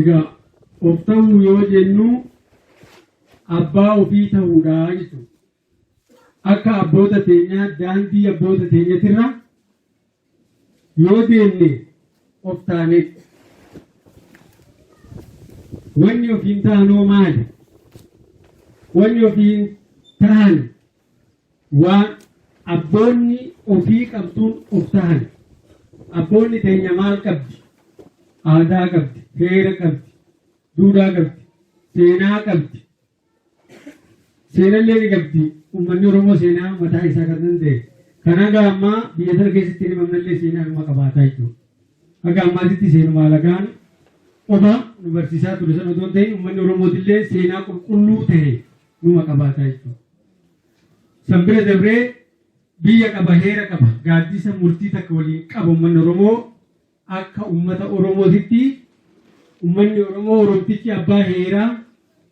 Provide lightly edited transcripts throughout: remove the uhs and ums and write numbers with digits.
Egaa of ta'uu yoo jennu abbaa ofii ta'uudhaa jechuudha. Akka abboota teenyaa daandii abboota teenyatirra yoo deemne of taane wanni ofiin taanoo maali? Wanni ofiin ta'an waan abboonni ofii qabduun of ta'an. Abboonni teenya maal qabdi? Aadaa qabdi, heera qabdi, duudhaa qabdi, seenaa qabdi. Seenallee ni qabdi. Uummanni Oromoo seenaa mataa isaa kan danda'e. Kan haga ammaa biyya sana keessatti himamnallee seenaa numa qabaataa jechuudha. Haga ammaatitti seenuma alagaan qofa nu barsiisaa ture sana otoo hin ta'in uummanni Oromootillee seenaa qulqulluu ta'e numa qabaataa jechuudha. Sanbira dabree biyya qaba, heera qaba, gaaddisa murtii takka waliin qaba uummanni Oromoo. Akka uummata Oromootitti uummanni Oromoo Oromtichi abbaa heeraa,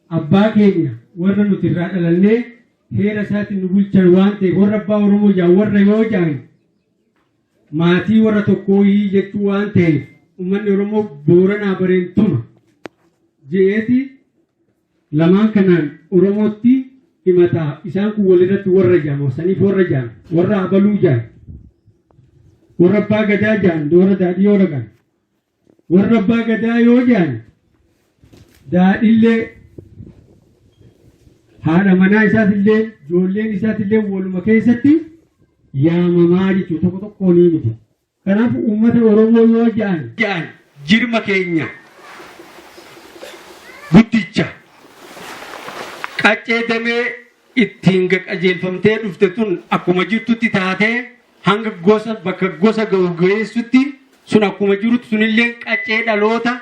abbaa keenya warra nuti irraa dhalannee heera isaatiin nu bulchan waan ta'eef warra abbaa Oromoo jaan warra yoo jaan maatii warra tokkoo jechuu waan ta'eef uummanni Oromoo Booranaa Bareentuma je'eeti lamaan kanaan Oromootti himataa. Isaan kun walirratti warra jaan, saniif warra jaan, warra abaluu jaan, warra abbaa gadaa jaan, warra daadhii yoo dhagan, warra abbaa gadaa yoo jaan daadhiillee haadha manaa isaatillee ijoolleen isaatillee waluma keessatti yaamamaa jechuudha. Tokko tokkoon miti. Kanaaf uummata Oromoo yoo jaan jirma keenya guddicha qaccee damee ittiin qajeelfamtee dhufte tun akkuma jirtutti taatee hanga gosa bakka gosa geessutti sun akkuma jirutti sunillee qaccee dhaloota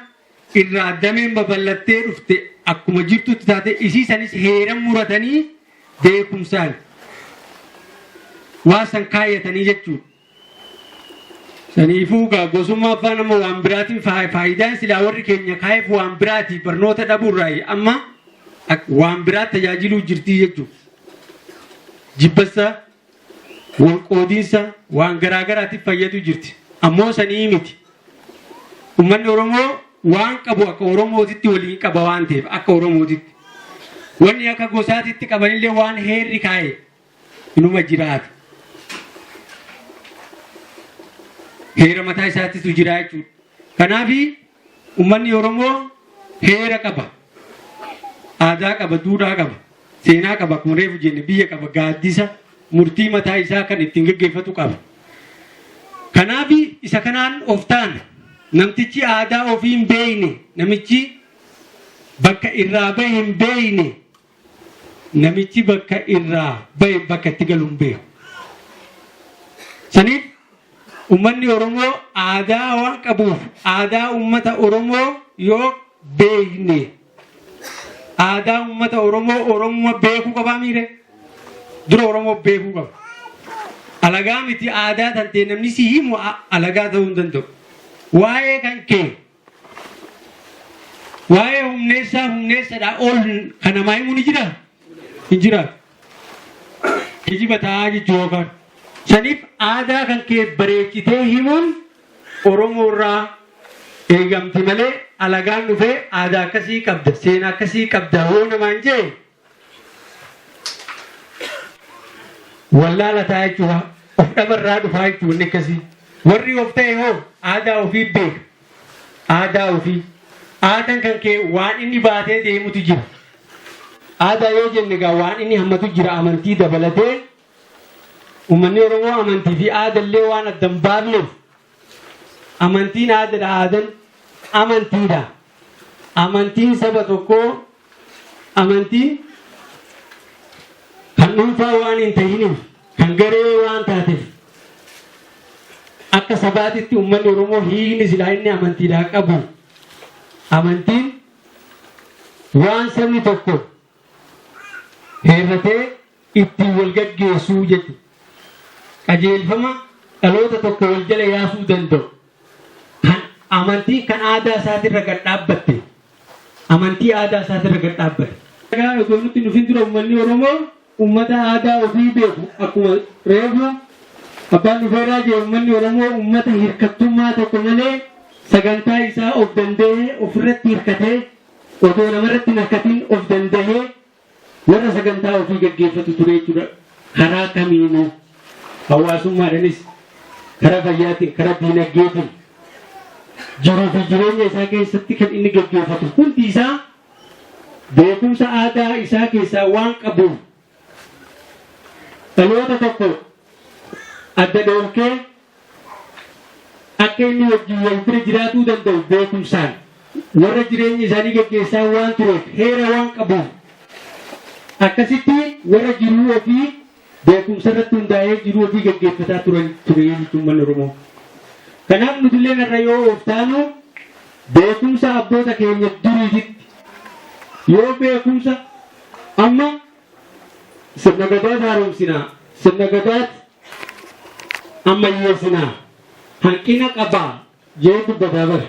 irraa dameen babal'attee dhufte akkuma jirtutti taate isiisanis heeran muratanii beekumsaan waa san kaayatanii jechuudha. Saniifuu gosummaa abbaan amma waan biraatiin faayidaan silaa warri keenya kaayeef waan biraatii barnoota dhabuurraa amma waan biraa tajaajiluu jirtii jechuudha. Jibbassa waan qoodiinsa waan garaagaraatiif fayyadu jirti. Ammoo sanii miti. Uummanni Oromoo waan qabu akka Oromootitti waliin qaba waan ta'eef akka Oromootitti. Wanni akka gosaatitti qabanillee waan heerri kaa'e inuma jiraata. Heera mataa isaattitu jira jechuudha. Kanaaf uummanni Oromoo heera qaba, aadaa qaba, duudhaa qaba, seenaa qaba, akkuma reefu jenne biyya qaba, gaaddisa murtii mataa isaa kan ittiin gaggeeffatu qaba. Kanaaf isa kanaan of taana. Namtichi aadaa ofii hin beekne, namichi bakka irraa bahe hin beekne, namichi bakka irraa bahe bakka itti galu hin beeku. Saniif uummanni Oromoo aadaa waan qabuuf aadaa uummata Oromoo yoo beekne aadaa uummata Oromoo beekuu qabaa miire dura Oromoo beekuu qaba. Alagaa miti aadaa tantee namni si himu alagaa ta'uu hin danda'u. Waa'ee kan kee waa'ee humneessadhaa ol kan namaa himu ni jira hin jiraatu. Kijiba ta'aa jechuudha yookaan. Saniif aadaa kan kee bareechitee himuun Oromoo irraa eegamti malee alagaan dhufee aadaa akkasii qabda, seenaa akkasii qabda hoo namaan jee wallaala ta'a jechuudha. Of dhabarraa dhufaa jechuudha inni akkasii. Warri of ta'e hoo aadaa ofii beeka. Aadaa ofii. Aadaan kan kee waan inni baatee deemutu jira. Aadaa yoo jenne egaa waan inni hammatu jira amantii dabalatee. Uummanni Oromoo amantii fi aadaallee waan adda hin baafneef amantiin aadaadha, aadaan amantiidha. Amantiin saba tokkoo amantiin kan dhuunfaa waan hin ta'iniif kan garee waan taateef akka sabaatitti uummanni Oromoo hiikni silaa inni amantiidhaa qabu. Amantiin waan sabni tokko heerratee ittiin wal gaggeessuu jechuudha. Qajeelfama dhaloota tokko wal jala yaasuu danda'u. Amantii kan aadaa isaatirra gad dhaabbatte. Amantii aadaa isaatirra gad dhaabbate. Egaa osoo nuti dhufin dura uummanni Oromoo uummata aadaa ofii beeku akkuma reefu abbaan dhufeeraa jee uummanni Oromoo uummata hirkattummaa tokko malee sagantaa isaa of danda'ee ofirratti hirkatee otoo namarratti hin hirkatin of danda'ee warra sagantaa ofii gaggeeffatu ture jechuudha. Karaa kamiinuu hawaasummaadhaanis karaa fayyaatiin karaa diinagdeetiin jiruu fi jireenya isaa keessatti kan inni gaggeeffatu hundi isaa beekumsa aadaa isaa keessaa waan qabuuf dhaloota tokko adda dhoorkee akka inni wajjin wal bira jiraatuu danda'u beekumsaan warra jireenya isaanii gaggeessaa waan tureef heera waan qabuuf akkasitti warra jiruu ofii beekumsa irratti hundaa'ee jiruu ofii gaggeeffataa ture jechuun manni Oromoo. Kanaaf nuti illee irra yoo of taanu beekumsa abboota keenya duriititti yoo beekumsa amma sirna gadaa haaromsinaa sirna gadaatti ammayyeessinaa hanqina qabaa jee dubbataa bara.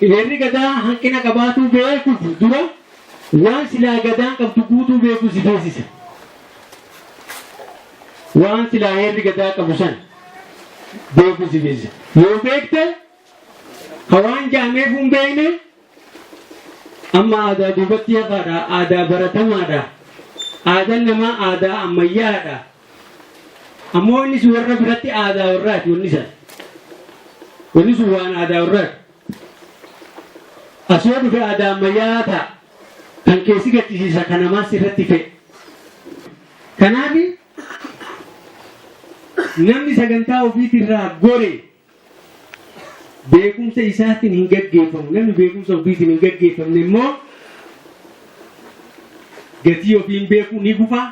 Heerri gadaa hanqina qabaatuu beekuuf dura waan silaa gadaan qabdu guutuu beekuu si teessisa. Waan silaa heerri gadaa qabu san beekuu si teessisa. Yoo beekte hawaan jaameef hin beekne amma aadaa duubatti hafaadha, aadaa baratamaadha, aadaan namaa aadaa ammayyaadha. Ammoo innis warra biratti aadaa warraati wanni san. Wanni sun waan aadaa warraati. Asoo dhufe aadaa ammayyaa ta'a. Kan keessi gaddisiisa kan namaas irratti fe'e. Kanaaf namni sagantaa ofiitirraa gore beekumsa isaatiin hin gaggeeffamu. Namni beekumsa ofiitiin hin gaggeeffamne immoo gatii ofiin beekuu ni gufa.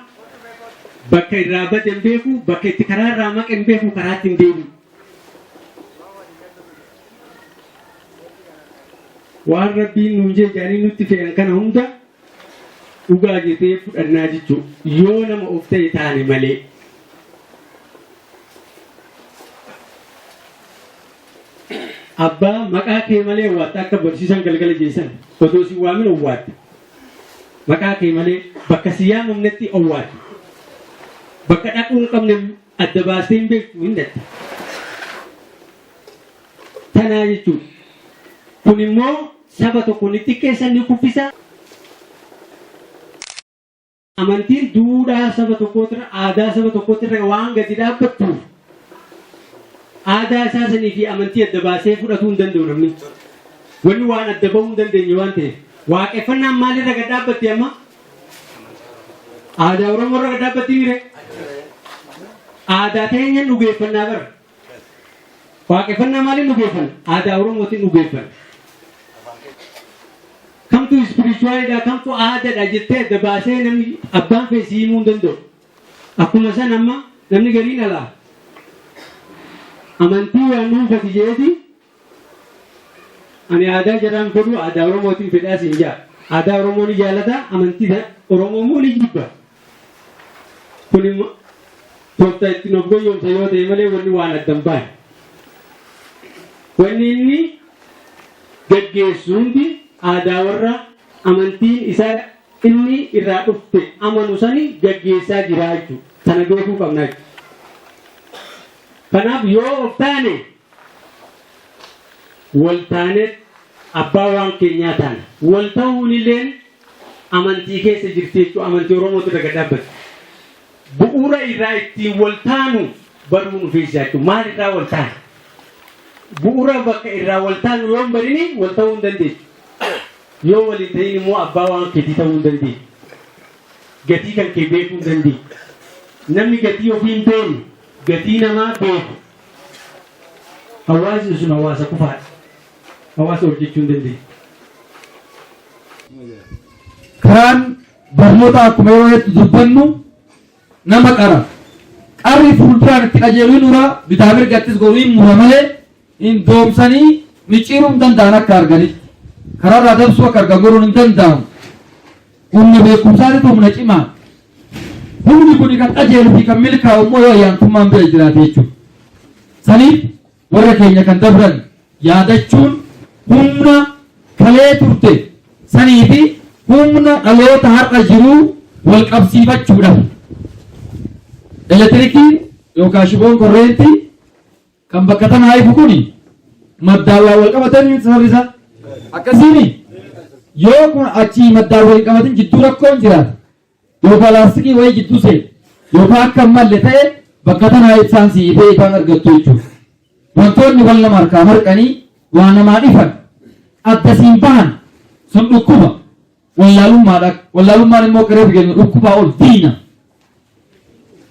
Bakka irraa bade hin beeku, bakka itti karaa irraa maqe hin beeku, karaatti hin deebi'u. Waan rabbiin nuun jedhanii nutti fe'an kana hunda dhugaa jetee fudhannaa jechuudha. Yoo nama of ta'e taane malee. Abbaa maqaa kee malee owwaatta akka barsiisan galgala jeessan otoo si waamin owwaatta. Maqaa kee malee bakka si yaamamnetti owwaatta. Bakka dhaquu hin qabne adda baastee hin beektu hin dhatte. Tanaa jechuudha. Kun immoo saba tokko ni xiqqeessa ni kuffisa. Amantiin duudhaa saba tokkootirra aadaa saba tokkootirra waan gadi dhaabbattuuf aadaa isaa sanii fi amantii adda baasee fudhatuu hin danda'u namni. Wanni waan adda bahuu hin dandeenye waan ta'eef waaqeffannaan maalirra gad dhaabbatti amma? Aadaa Oromoo irra gad dhaabbatti mire? Aadaa teenyaan dhugeeffannaa bara. Waaqeffannaa maaliin dhugeeffanna? Aadaa Oromootiin dhugeeffanna. Kamtu spiritualidha, kamtu aadaadha jettee adda baasee namni abbaan feesii himuu hin danda'u. Akkuma san amma namni gariin alaa amantii waan dhuunfati jeeti ani aadaa jaraan fedhu aadaa Oromootiin fedhaas hin jaa. Aadaa Oromoo ni jaallata, amantii Oromoo moo ni jibba. Kun immoo tooftaa ittiin of goyoomsa yoo ta'e malee wanni waan addan baane. Wanni inni gaggeessu hundi aadaa warra amantiin isaa inni irraa dhufte amanu sani gaggeessaa jira jechuudha. Sana beekuu qabna jechuudha. Kanaaf yoo of taane wal taane abbaa waan keenyaa taana. Wal ta'uun illee amantii keessa jirti jechuudha. Amantii Oromootu daga dhaabbata. Bu'uura irraa ittiin wal taanu baruu nu feesisaa jechuudha. Maal irraa wal taana? Bu'uura bakka irraa wal taanu yoo hin barini wal ta'uu hin dandeessu. Yoo waliin ta'in immoo abbaa waan keetii ta'uu hin dandeessu. Gatii kan kee beekuu hin dandeessu. Namni gatii ofii hin beekne gatii namaa beeku. Hawaasni sun hawaasa kufaadha. Hawaasa hojjechuu hin dandeessu. Karaan barnoota akkuma yeroo hedduu dubbannu nama qara. Qarri fuulduraan itti qajeeluu dura bitaa mirgattis goruu hin mura malee hin doomsanii micciiruu hin danda'an akka arganitti. Karaarraa dabsuu akka argan goruun hin danda'amu. Humna beekumsaatitu humna cimaa. Humni kun kan qajeeluu fi kan milkaa'u immoo yoo ayyaantummaan bira jiraate jechuudha. Saniif warra keenya kan dabran yaadachuun humna kalee turte sanii fi humna dhaloota har'a jiruu wal qabsiifachuudha. Elektiriikii yookaan shiboon korreentii kan bakka tana haifu kuni maddaawaa wal qabatanii sababni isaa akkasiini yoo kun achi maddaawaa wal qabatin jidduu rakkoon jiraata yookaan laastikii wayii jidduu seenu yookaan akka malle ta'e bakka tana ibsaan siifee ifaan argattu jechuudha. Wantoonni wal nama harkaa marqanii waan namaan ifan addasiin bahan sun dhukkuba wallaalummaadha. Wallaalummaan immoo qaree bigeenyu dhukkubaa ol diina.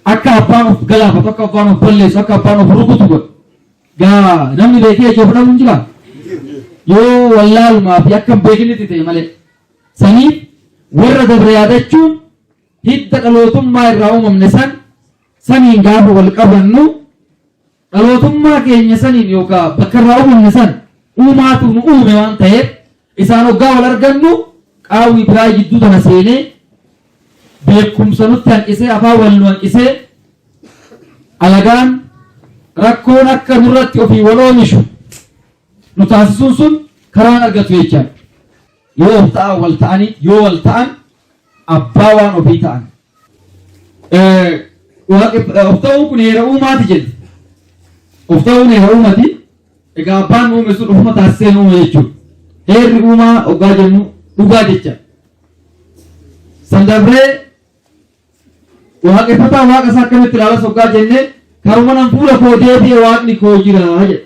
Akka abbaan of galaafatu akka abbaan of balleessu akka abbaan of rukutu godhu. Gaa namni beekee ijoo fudhamu hin jiraa? Yoo wallaalumaa fi akka hin beekinitti ta'e malee. Saniif warra dabre yaadachuun hidda dhalootummaa irraa uumamne saniin gaafa wal qabannu dhalootummaa keenya saniin yookaan bakka irraa uumamne san uumaatu nu uume waan ta'eef isaan hoggaa wal argannu qaawwi biraa jidduu tana seenee beekumsa nutti hanqisee afaan wal nu hanqisee alagaan rakkoon akka nurratti ofii wal oomishu nu taasisuun sun karaan argatu jechaadha. Yoo of ta'an wal ta'anii yoo wal ta'an abbaa waan ofii ta'an. Of ta'uun kun heera uumaati jedhe. Of ta'uun heera uumaati. Egaa abbaan uume sun ofuma taasisee uume jechuudha. Heerri uumaa hoggaa jennu dhugaa jecha. Sandabree waaqeffataa waaqa isaa akkamitti ilaalas hoggaa jennee karuma nan fuula koo deebi'ee waaqni koo jira jedhe.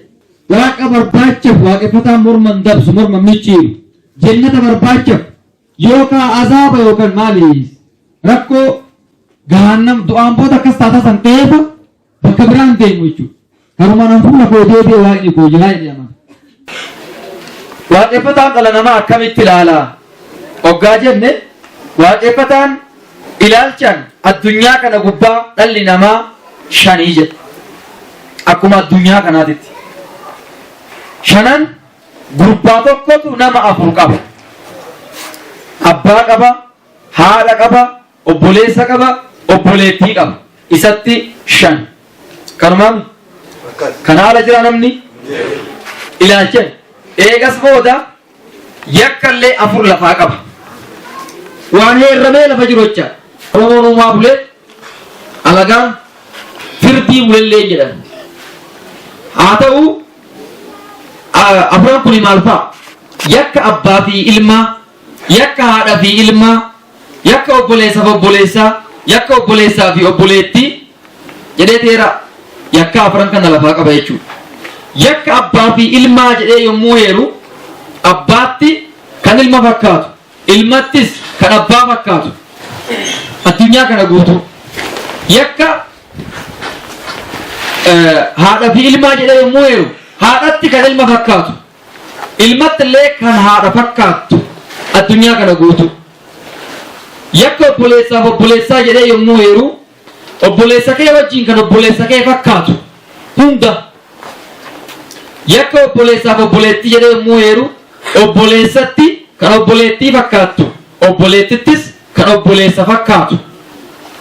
Waaqa barbaachaaf waaqeffataan morma hin dabsu morma micciiru. Jannata barbaachaaf yookaan azaaba yookaan maali rakkoo gahannam du'aan booda akkas taataa san dheefa bakka biraan deemu jechuudha. Karuma nan fuula koo deebi'ee waaqni koo jira jedhama. Waaqeffataan dhala namaa akkamitti ilaala? Hoggaa jenne waaqeffataan ilaalchaan addunyaa kana gubbaa dhalli namaa shanii jedha. Akkuma addunyaa kanaatitti. Shanan gurbaa tokkotu nama afur qaba. Abbaa qaba, haadha qaba, obboleessa qaba, obboleettii qaba. Isatti shan. Kanumaan kana haala jira namni ilaalcha. Eegas booda yakkallee afur lafaa qaba. Waan heerramee lafa jiru jecha. Oromoon uumaa bulee alagaan firdii bulellee jedhan. Haa ta'u afran kuni maal fa'a? Yakka abbaa fi ilmaa, yakka haadha fi ilmaa, yakka obboleessa fi obboleessaa, yakka obboleessaa fi obboleettii jedhee teera yakka afran kana lafaa qaba jechuudha. Yakka abbaa fi ilmaa jedhee yommuu heeru abbaatti kan ilma fakkaatu, ilmattis kan abbaa fakkaatu. Addunyaa kana guutuu. Yakka haadha fi ilmaa jedhee yommuu heeru haadhatti kan ilma fakkaatu, ilmatti illee kan haadha fakkaattu addunyaa kana guutuu. Yakka obboleessaaf obboleessaa jedhee yommuu heeru obboleessa kee wajjin kan obboleessa kee fakkaatu hunda. Yakka obboleessaaf obboleettii jedhee yommuu heeru obboleessatti kan obboleettii fakkaattu, obboleettittis kan obboleessa fakkaatu.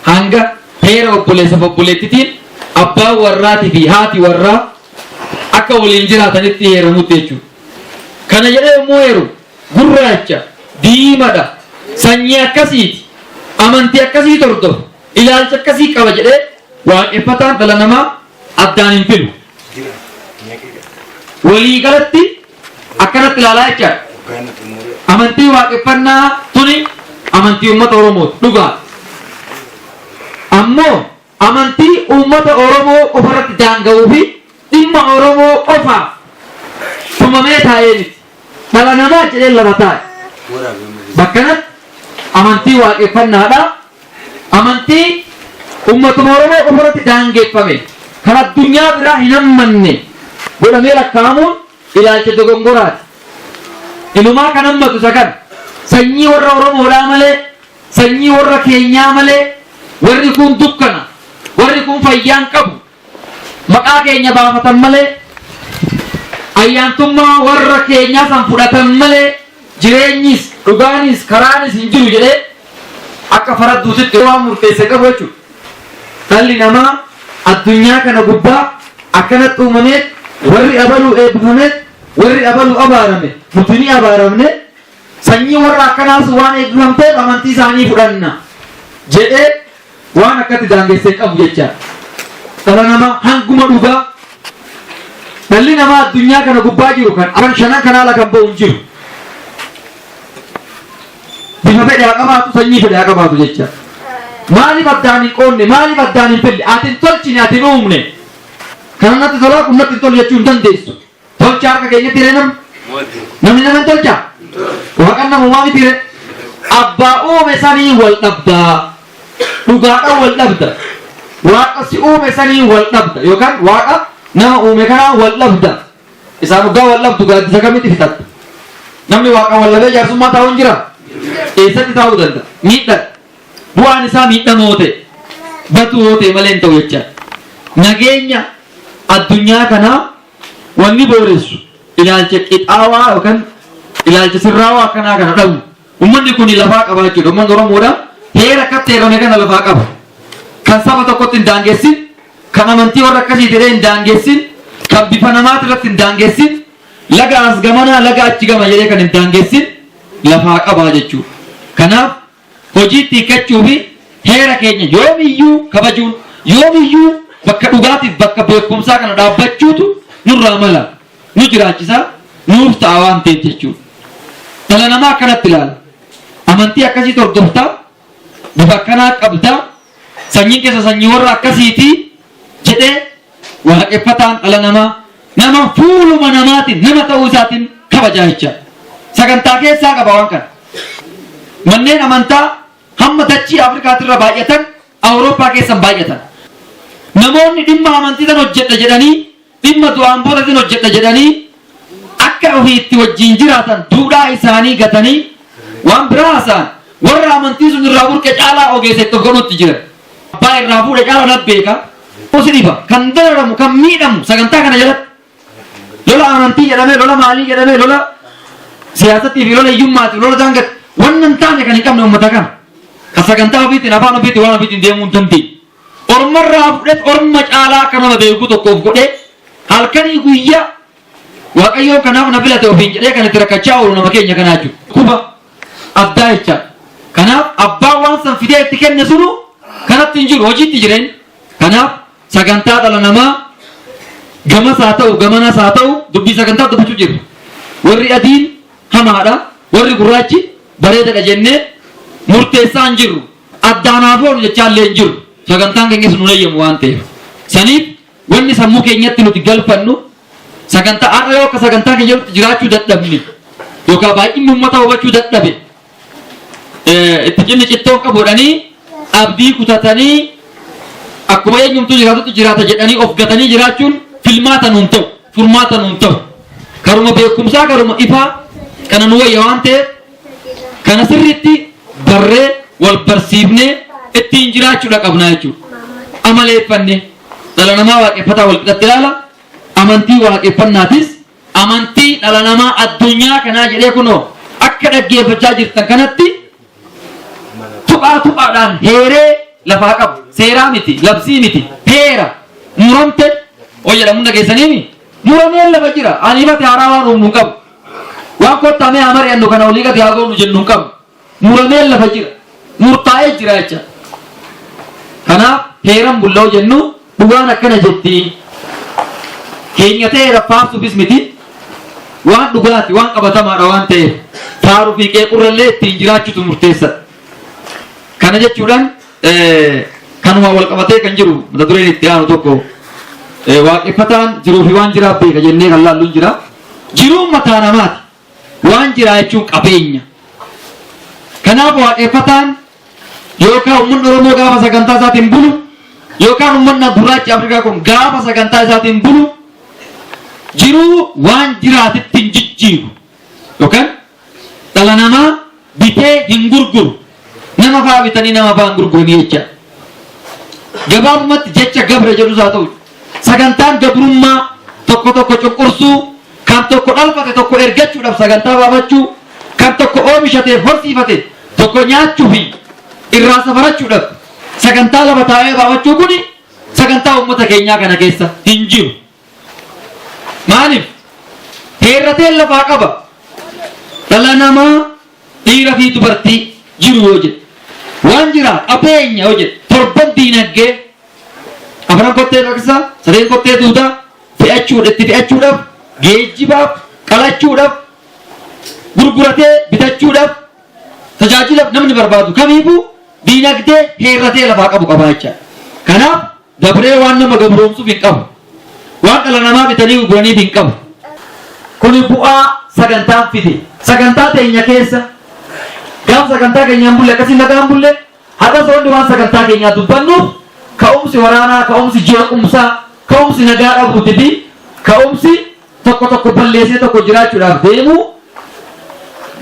Hanga heera obboleessaaf obboleettitiin abbaan warraatii fi haati warraa akka waliin jiraatanitti heeramutti jechuudha. Kana jedhee yommuu heeru gurraacha, diimadha, sanyii akkasiiti, amantii akkasii hordofu, ilaalcha akkasii qaba jedhee waaqeffataan dhala namaa addaan hin filu. Walii galatti akkanatti ilaalaa jechaadha. Amantii waaqeffannaa tuni amantii uummata Oromooti dhugaa. Ammoo amantii uummata Oromoo qofarratti daanga'uu fi dhimma Oromoo qofaaf tumamee taa'ee miti. Dhala namaa jedhee lafa taa'e. Bakkanatti amantii waaqeffannaadha. Amantii uummatuma Oromoo qofarratti daangeffame kan addunyaa biraa hin hammanne godhamee lakkaa'amuun ilaalcha dogongoraati. Ilumaa kan hammatu isa kan sanyii warra Oromoodhaa malee, sanyii warra keenyaa malee, warri kun dukkana, warri kun fayyaan qabu, maqaa keenya baafatan malee, ayyaantummaa warra keenyaa san fudhatan malee, jireenyis, dhugaanis, karaanis hin jiru jedhee akka faradduutitti waan murteesse qabu jechuudha. Dhalli namaa addunyaa kana gubbaa akkanatti uumamee warri abaluu eebbifameet warri abaluu abaarame nuti ni abaaramne sanyii warra akkanaas waan eebbifamteef amantii isaanii fudhanna jedhee waan akkatti daangessee qabu jecha dhala namaa hanguma dhugaa dhalli namaa addunyaa kana gubbaa jiru kan afran shanan kanaa la kan ba'u hin jiru. Bifa fedhe haa qabaatu sanyii fedhe haa qabaatu jecha. Maaliif addaan hin qoonne maaliif addaan hin fedhe ati hin tolchine ati hin uumne kan natti tolaa kun natti hin tolu jechuu hin dandeessu. Tolcha harka keenyatti hire namni nama hin tolcha. Waaqan namumaa miti hire. Abbaa uume sanii wal dhabdaa. Dhugaadhaan wal dhabda. Waaqa si uume sanii wal dhabda yookaan waaqa nama uume kanaa wal dhabda. Isaan dhugaa wal dhabdu gaaddisa kamitti fixatta. Namni waaqa wal dhabee jaarsummaa taa'u hin jira. Eessatti taa'uu danda'a. Miidhaa. Bu'aan isaa miidhamoo ta'e batuu ta'e malee hin ta'u jecha. Nageenya addunyaa kanaa wanni booressu ilaalcha qixaawaa yookaan ilaalcha sirraawaa akkanaa kana dhabu. Uummanni kun lafaa qaba jechuudha. Uummanni Oromoodha heera akkatti heerame kana lafaa qaba. Kan saba tokkotti hin daangessin, kan amantii warra akkasii jedhee hin daangessin, kan bifa namaati irratti hin daangessin, laga as gamanaa laga achi gama jedhee kan hin daangessin lafaa qaba jechuudha. Kanaaf hojiitti hiikkachuu fi heera keenya yoomiyyuu kabajuun yoomiyyuu bakka dhugaatiif bakka beekumsaa kana dhaabbachuutu nurraa mala nu jiraachisaa nuuf ta'a waan ta'eef jechuudha. Dhala namaa akkanatti ilaala. Amantii akkasiitu hordoftaa bifa akkanaa qabdaa sanyiin keessa sanyii warra akkasiitii jedhee waaqeffataan dhala namaa nama fuuluma namaatiin nama ta'uu isaatiin kabajaa jecha. Sagantaa keessaa qaba waan kana. Manneen amantaa hamma dachii Afrikaatirra baay'atan Awurooppaa keessan baay'atan. Namoonni dhimma amantiitan hojjedha jedhanii dhimma du'aan boodatiin hojjedha jedhanii akka ofiitti wajjin jiraatan duudhaa isaanii gatanii waan biraa haasa'an warra amantii sun irraa burqe caalaa ogeessetti of godhutti jiran. Abbaa irraa fuudhe caalaa nabbeeka. Osi dhiba kan dararamu kan miidhamu sagantaa kana jalatti lola amantii jedhamee lola maalii jedhamee lola siyaasattii fi lola hiyyummaati lola daangatti wannan taane kan hin qabne uummata kana. Kan sagantaa ofiitiin afaan ofiitiin waan ofiitiin deemuu hin dandeenye. Ormarraa fudhate orma caalaa akka nama beeku tokkoof godhee halkanii guyyaa Waaqayyoo kanaaf na filate ofiin jedhee kan itti rakkachaa oolu nama keenya kanaa jiru. Kuba addaa jecha. Kanaaf abbaan waan san fidee itti kenne sunu kanatti hin jiru hojiitti jireenya. Kanaaf sagantaa dhala namaa gamas haa ta'u gamanas haa ta'u dubbii sagantaa dubbachuu jiru. Warri adiin hamaadha warri gurraachi bareedadha jennee murteessaa hin jirru. Addaanaaf oolu jechaallee hin jiru. Sagantaan keenya sun eeyyamu waan ta'eef. Saniif wanni sammuu keenyatti nuti galfannu sagantaa har'a yoo akka sagantaa keenyatti jiraachuu dadhabne yookaan baay'inni uummata hubachuu dadhabe itti cinni cittoo qabuudhanii abdii kutatanii akkuma eenyumtuu jiraatutti jiraata jedhanii of gatanii jiraachuun filmaata nuun ta'u furmaata nuun ta'u karuma beekumsaa karuma ifaa kana nu wayya waan ta'eef kana sirriitti barree wal barsiifnee ittiin jiraachuudha qabnaa jechuudha. Amaleeffanne dhala namaa waaqeffataa wal qixatti ilaala. Amantii waaqeffannaatis amantii dhala namaa addunyaa kanaa jedhee kunoo akka dhaggeeffachaa jirtan kanatti tuphaadhaan heeree lafaa qabu. Seeraa miti, labsii miti, heera muramte jedhamu dhageessaniimi murameen lafa jira. Ani ifate haaraa waan uumnu qabu. Waan kottamee amari'annu kana olii gadi haa goonu jennu qabu. Murameen lafa jira. Murtaa'ee jira jecha. Kanaaf heeran bulla'u jennu dhugaan akkana jetti. Keenya ta'e faarsuufis miti waan dhugaati waan qabatamaadha waan ta'eef faaruu fi qeequrrallee ittiin jiraachuutu murteessa. Kana jechuudhaan kanuma wal qabatee kan jiru mata dureen itti aanu tokko waaqeffataan jiruu fi waan jiraaf beeka jennee kan laalluun jira. Jiruun mataa namaati waan jiraa jechuun qabeenya. Kanaaf waaqeffataan yookaan uummanni Oromoo gaafa sagantaa isaatiin bulu yookaan uummanni gurraachi Afrikaa kun gaafa sagantaa isaatiin bulu jiruu waan jiraatitti hin jijjiiru yookaan dhala namaa bitee hin gurguru nama fa'aa bitanii nama fa'aa hin gurguranii jecha. Gabaabumatti jecha gabra jedhus haa ta'u sagantaan gabrummaa tokko tokko cunqursuu kan tokko dhalfate tokko ergachuudhaaf sagantaa baafachuu kan tokko oomishatee horsiifate tokko nyaachuu fi irraa safarachuudhaaf sagantaa lafa taa'ee baafachuu kuni sagantaa uummata keenyaa kana keessa hin jiru. Maaliif heerrateen lafaa qaba dhala namaa dhiira fi dubartii jiru yoo jedhe waan jira qabeenya yoo jedhe torban diinagdee afran kottee dhoksa sadeen kottee duudaa fe'a fe'achuudhaaf geejjibaaf qalachuudhaaf gurguratee bitachuudhaaf tajaajilaaf namni barbaadu kamiifuu diinagdee heerratee lafaa qabu qaba jecha. Kanaaf dabree waan nama gabroomsuuf hin qabu. Waan dhala namaa bitanii gurguraniif hin qabu. Kuni bu'aa sagantaan fide. Sagantaa teenya keessa gaaf sagantaa keenyaan bulle akkasii nagaan bulle har'a soonni waan sagantaa keenyaa dubbannuuf ka'umsi waraanaa, ka'umsi jeequmsaa, ka'umsi nagaa dhabuuti fi ka'umsi tokko balleessee tokko jiraachuudhaaf deemu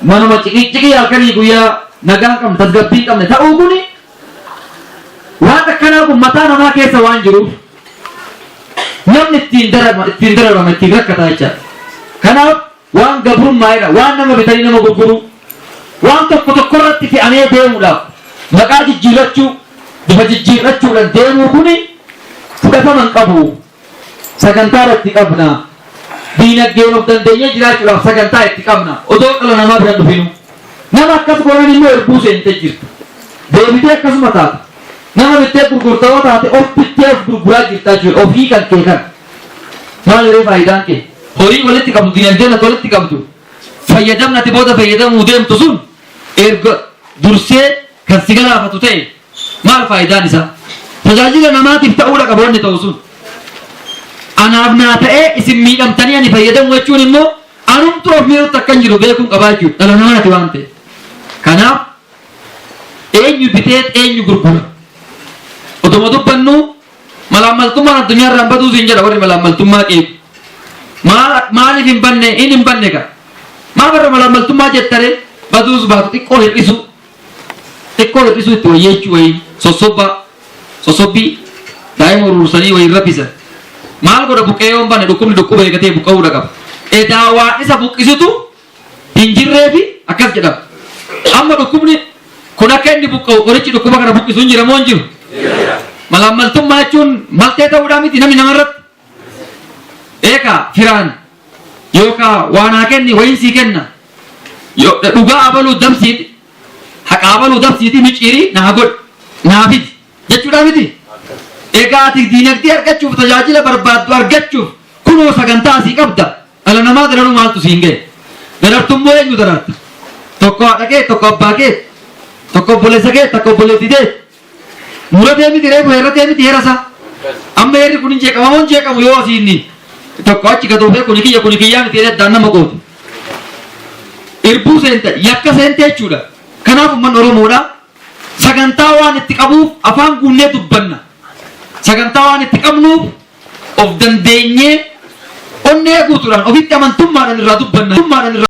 manuma ciqii halkanii guyyaa nagaa qabne tasgabbii qabne ta'uu kuni waan akkanaa kun mataa namaa keessa waan jiruuf namni ittiin dararama ittiin rakkataa jechaadha. Kanaaf waan gabrummaa'edha, waan nama bitanii nama gurguru, waan tokko irratti fe'amee deemuudhaaf maqaa jijjiirrachuu bifa jijjiirrachuudhaan deemuu kuni fudhatama hin qabu. Sagantaa irratti qabna. Diinagdeen of dandeenyee jiraachuudhaaf sagantaa itti qabna. Odoo dhala namaa bira dhufinu. Nama akkas godhan immoo erbuu seentee jirtu. Deebitee akkasuma taata. Nama bittee gurgurtawoo taate of bittee of gurguraa jirtaa jechuudha. Ofii kan kee kan. Maal yeroo faayidaan kee? Horii walitti qabdu, diinagdeen ati walitti qabdu. Fayyadamni ati booda fayyadamuu deemtu sun erga dursee kan si galaafatu ta'e maal faayidaan isaa? Tajaajila namaatiif ta'uudha qaboonni ta'u sun. Anaaf naa ta'ee isin miidhamtanii ani fayyadamu jechuun immoo anumtu of miidhutti akkan jiru beekuun qabaa jechuudha. Dhala namaati waan ta'e. Kanaaf eenyu bitee eenyu gurgura. Otuma dubbannu malaammaltummaan addunyaa irraan baduu siin jedha warri malaammaltummaa qeequ. Maaliif hin banne in hin banne ka. Maal barra malaammaltummaa jettare baduus baatu xiqqoo hir'isu. Xiqqoo hir'isu itti wayyeechuu wayii sosobbii daa'ima urursanii wayii rabbisan. Maal godha buqqee yoon banne dhukkubni dhukkuba eegatee buqqa'uudha qaba. Edaa waan isa buqqisutu hin jirreefi akkas jedhama. Amma dhukkubni kun akka inni buqqa'u qorichi dhukkuba kana buqqisu hin jiramoo hin jiru? Malaammaltummaa jechuun maltee ta'uudhaa miti namni namarratti. Eekaa firaan yookaan waan haa kenni wayiin sii kenna. Dhugaa abaluu dabsiiti. Haqa abaluu dabsiiti micciirii naa godhi. Naa fidi. Jechuudhaa miti. Egaa ati diinagdee argachuuf tajaajila barbaaddu argachuuf kunoo sagantaa asii qabda. Dhala namaa dararuu maaltu siin ga'e? Darartummoo eenyu dararta? Tokko haadha kee, tokko abbaa kee, tokko obboleessa kee, tokko obboleettii kee. Muratee miti reefu heerratee miti heerasaa. Amma heerri kun hin jeeqamamoo hin jeeqamu yoo asii inni tokko achi gatuufee kuni kiyyaa miti addaan nama qooti. Irbuu seente yakka seente jechuudha. Kanaaf uummanni Oromoodha sagantaa waan itti qabuuf afaan guunnee dubbanna. Sagantaa waan itti qabnuuf of dandeenyee onnee guutuudhaan ofitti amantummaadhaan irraa dubbanna.